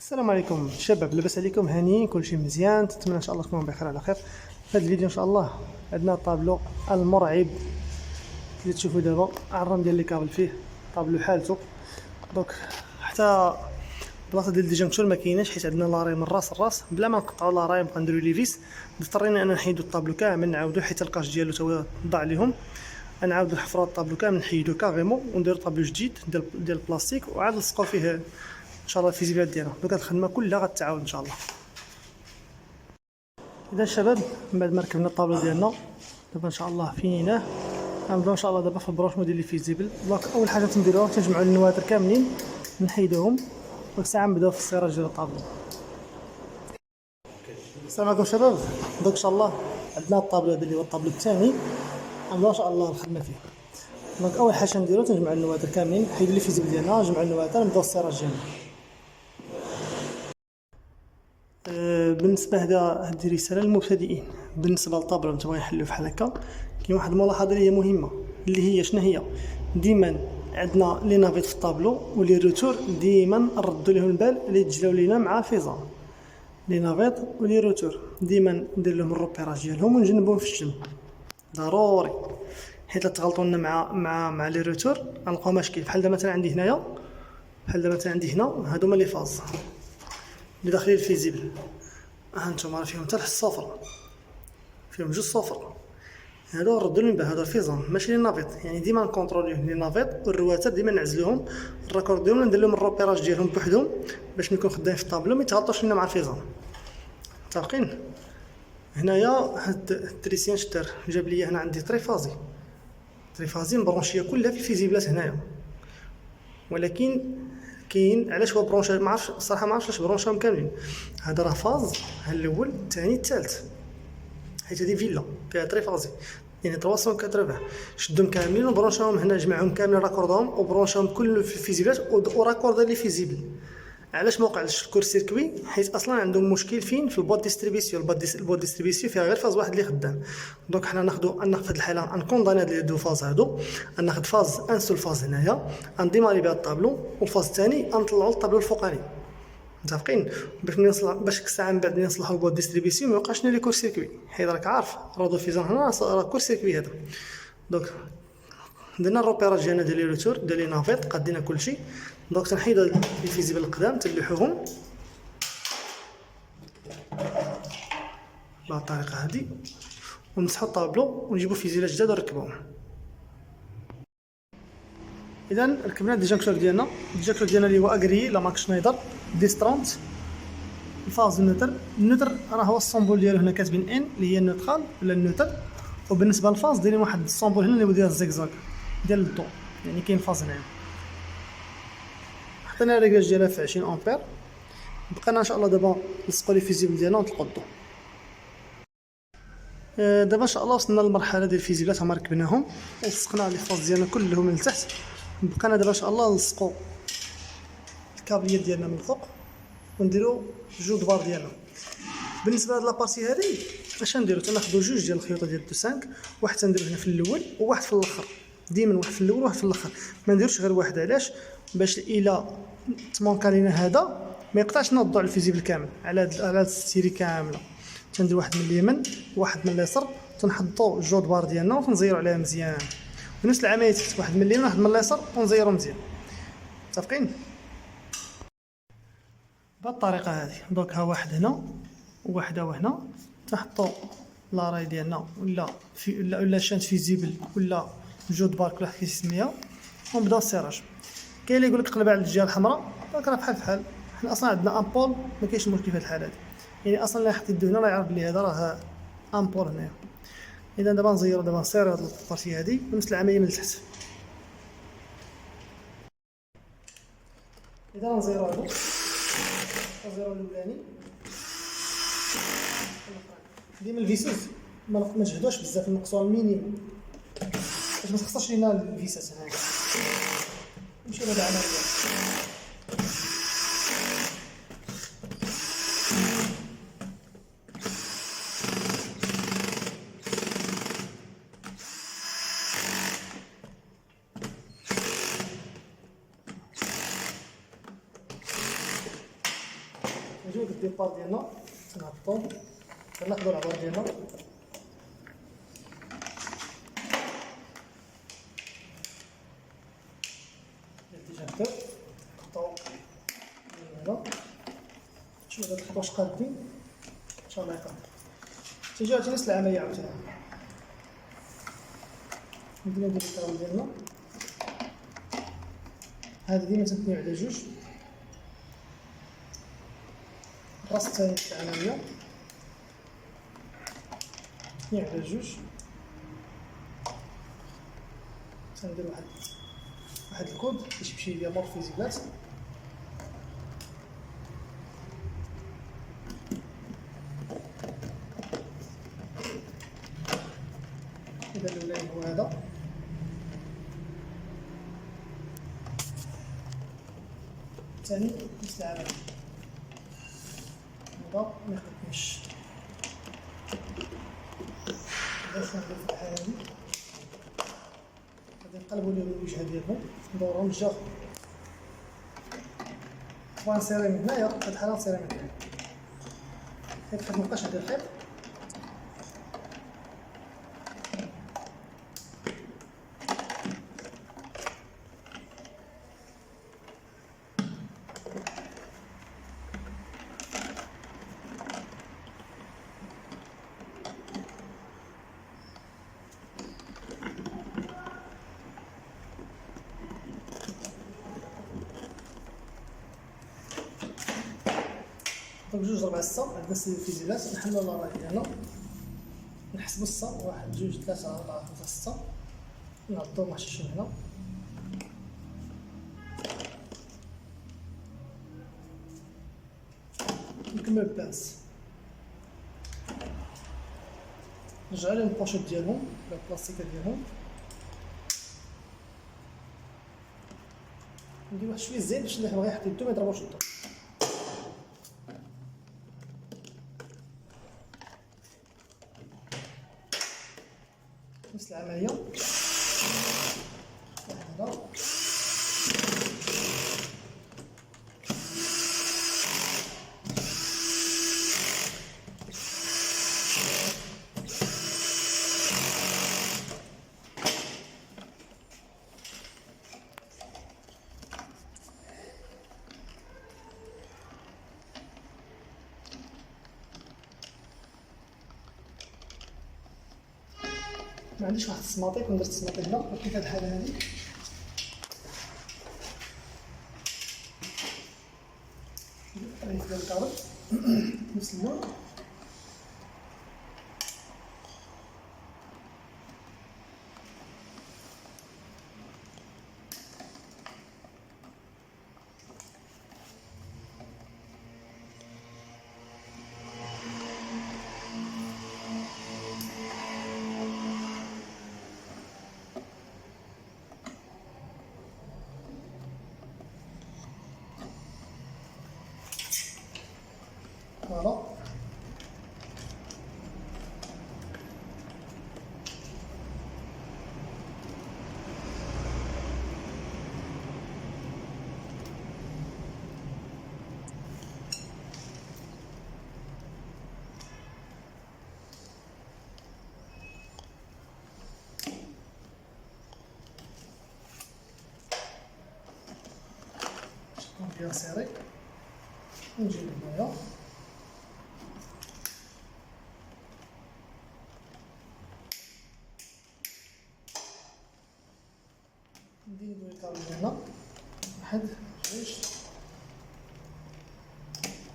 السلام عليكم شباب، لاباس عليكم؟ هانيين؟ كلشي مزيان؟ نتمنى ان شاء الله تكونوا بخير على خير. في هذا الفيديو ان شاء الله عندنا الطابلو المرعب اللي تشوفوا دابا، الرام ديال لي كابل فيه طابلو حالته. دونك حتى بلاصه ديال الديجونكتور ما كايناش، حيت عندنا لاراي من راس لراس بلا ما نقطعوا لاراي نبقى نديرو لي فيس. اضطرينا ان نحيدو الطابلو كامل نعاودو حيت الكاش ديالو تا هو ضاع ليهم. نعاودو نحفرو الطابلو كامل نحيدو كاريمون ونديرو طابلو جديد ديال البلاستيك وعاد نلصقو فيه ان شاء الله الفيزيبيات ديالها. دونك هاد الخدمه كلها غتعاود ان شاء الله. اذا الشباب من بعد ما ركبنا الطابلو ديالنا دابا ان شاء الله فينيناه، غنبداو ان شاء الله دابا في البروشمون ديال لي فيزيبل. دونك اول حاجه تنديروها تنجمعوا النواتر كاملين نحيدوهم، وديك الساعه نبداو في السيراج ديال الطابلو. السلام عليكم شباب. دونك ان شاء الله عندنا الطابلو هذا اللي هو الطابلو الثاني، غنبداو ان شاء الله الخدمه فيه. دونك اول حاجه نديرو تنجمعوا النواتر كاملين، نحيدو لي فيزيبل ديالنا، نجمعوا النواتر، نبداو السيراج ديالنا. بالنسبه هذه رساله للمبتدئين. بالنسبه للطابلو نتبغي يحلو بحال هكا، كاين واحد الملاحظه اللي هي مهمه، اللي هي شنو هي؟ ديما عندنا لي نافيت في الطابلو ولي روتور ديما نردوا لهم البال اللي تجلاو لينا مع الفيزان. لي نافيت ولي روتور ديما ندير لهم الروبيراج ديالهم ونجنبوهم في الجنب ضروري، حيت تغلطوا لنا مع لي روتور غنلقاو مشكل. بحال دابا مثلا عندي هنايا، بحال دابا مثلا عندي هنا، هادو هما لي فاز اللي داخلين الفيزيبل، هانتوما راه فيهم حتى الصفر، فيهم جوج صفر. هادو نردو لهم بها، هادو الفيزان ماشي لي نافيت. يعني ديما نكونتروليو لي نافيت والرواتر ديما نعزلوهم، الراكورد ديالهم ندير لهم الروبيراج ديالهم بوحدهم باش ملي نكون خدامين في الطابلو ما يتغلطوش لنا مع الفيزان. متفقين؟ هنايا هاد التريسيان شتر جاب لي هنا عندي تريفازي مبرونشيه كلها في الفيزيبلات هنايا، ولكن كاين علاش هو برونشا ما عرفتش الصراحه، ما عرفتش علاش برونشاهم كاملين. هذا راه فاز، ها الاول الثاني الثالث، حيت هذه فيلا فيها تريفازي يعني 380. شدهم كاملين وبرونشاهم هنا، جمعهم كاملين راكوردهم وبرونشاهم كل في الفيزيبلات وراكورد لي فيزيبل. علاش ما وقعش الكور سيركوي؟ حيت اصلا عندهم مشكل فين؟ في البود ديستريبيسيون. البود ديستريبيسيون فيها غير فاز واحد اللي خدام. دونك حنا ناخذ في هذه الحاله نكونداني هاد لي دو فاز هادو، ناخذ فاز ان سول فاز هنايا نديماري بها الطابلو، والفاز الثاني نطلعوا الطابلو الفوقاني. متفقين؟ باش ديك الساعه من بعد نصلحوا البود ديستريبيسيون ما يوقعش لنا لي كور سيركوي، حيت راك عارف رادو فيزان هنا راه كور سيركوي هذا. دونك درنا الروبيراج ديالنا ديال لي روتور ديال لي نافيت، قادينا كلشي. دونك تنحيدو الفيزيبل القدام تنلوحوهم بهذه الطريقه هذه، ونمسحوا الطابلو ونجيبو فيزيبلات جداد ونركبوهم. اذا ركبنا الديجونكتور ديالنا، اللي هو اغري لا مارك شنايدر ديس 30. الفاز النوتر راه هو السومبول ديالو هنا كاتبين ان اللي هي النوترال ولا النوتر، وبالنسبه للفاز دايرين واحد السومبول هنا اللي هو ديال الزيكزاك ديال الضوء، يعني كاين فاز هنايا. حطينا الريكلاج ديالها في 20 امبير. بقينا ان شاء الله دابا نلصقوا لي فيزيبل ديالنا ونطلقوا الضوء. دابا ان شاء الله وصلنا للمرحله ديال الفيزيبلات، هما ركبناهم ولصقنا لي فاز ديالنا كلهم من التحت. بقينا دابا ان شاء الله نلصقوا الكابليات ديالنا من الفوق ونديروا جوج دبار ديالنا. بالنسبه لهاد لابارتي هادي اش نديرو؟ تناخذوا جوج ديال الخيوط ديال دو 5، واحد تنديرو هنا في الاول وواحد في الاخر، ديما واحد في الاول وواحد في الاخر، ما نديروش غير واحد. علاش؟ باش الا تمونكا لينا هذا ما يقطعش لنا الضوء الفيزيبل كامل على هاد السيري كامله. تندير واحد من اليمين وواحد من اليسار، تنحطوا جوج دبار ديالنا وتنزيروا عليها مزيان، ونفس العمليه تحت واحد من اليمين واحد من اليسار ونزيروا مزيان. متفقين؟ بهذه الطريقه هذه. دونك ها واحد هنا وواحد هنا، تحطوا لاراي ديالنا ولا شانت فيزيبل ولا جوج دبار كل واحد كيسميها، ونبداو السيراج. كاين اللي يقول لك قلب على الجهه الحمراء، دونك راه بحال حنا اصلا عندنا امبول ما كاينش مشكل في هذه الحاله هذه، يعني اصلا الا حطيت هنا راه يعرف بلي هذا راه امبول هنايا. اذا دابا نزيرو، دابا نصيرو هاد البارتي هذه ونفس العمليه من التحت. اذا نزيرو هادو، نزيرو الاولاني ديما الفيسوس ما نجهدوش بزاف، نقصوا المينيموم باش ما تخسرش لينا الفيسات هنايا. نمشيو لهاد العمليه. نجيو للديبار ديالنا تنهبطو كناخدو العبار ديالنا الاتجاه الدر نحطو من هنا شوف هاد الخطوة واش قادين ان شاء الله يقدر تيجي عاوتاني نفس العملية عاوتاني نديرو الكرام ديالنا هادي ديما تنتنيو على جوج الراس الثاني نفس العملية تنتنيو على جوج تندير واحد الكود باش يمشي ليا مورفيزيبلات إذا الأولاني هو هذا الثاني نفس العملية هذا ميخدمش باش ندير في الحالة هادي غادي نقلبو ليهم الوجهة ديالهم ندورهم من الجهة أخرى نسيري من هنايا في هاد الحالة نسيري من هنايا حيت مبقاش عندي الخيط بجوج ربع الصا عندنا الفيزيلات نحلو لاراي ديالنا نحسبو الصا واحد جوج ثلاثة أربعة خمسة ستة نعطو محشوش من هنا نكمل البانس نرجع لهم البوشيط ديالهم البلاستيكة ديالهم ندير واحد شوية زيت باش اللي بغا يحط يدو ميضربوش الضو نفس العملية هذا ما عنديش واحد السماطيك وندير السماطيك هنا ولكن في هاد الحالة هادي ديال الكارط نفس اللون فوالا بيان سيري ونجيب هنايا نديرو الكارت ديالنا واحد جوج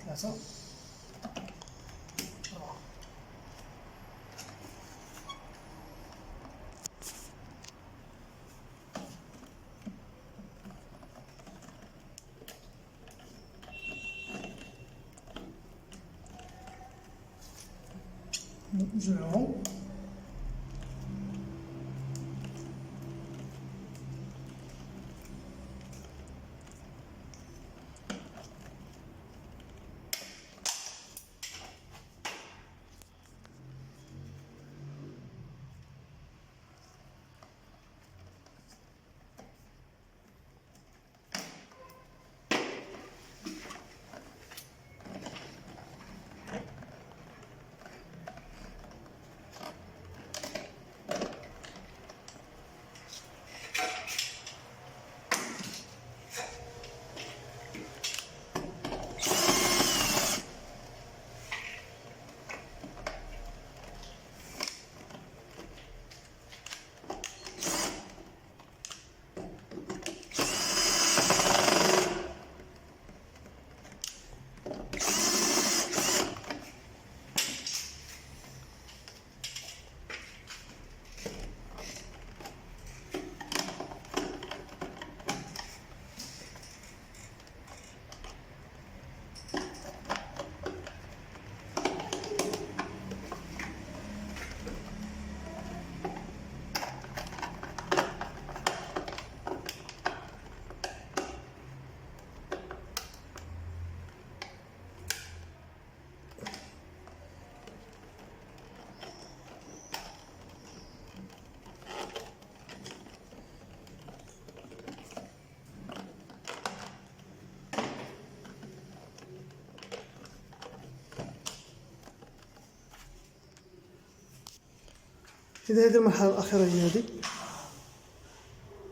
ثلاثة أربعة نجمعهم إذا هذه المرحلة الأخيرة هي هذه،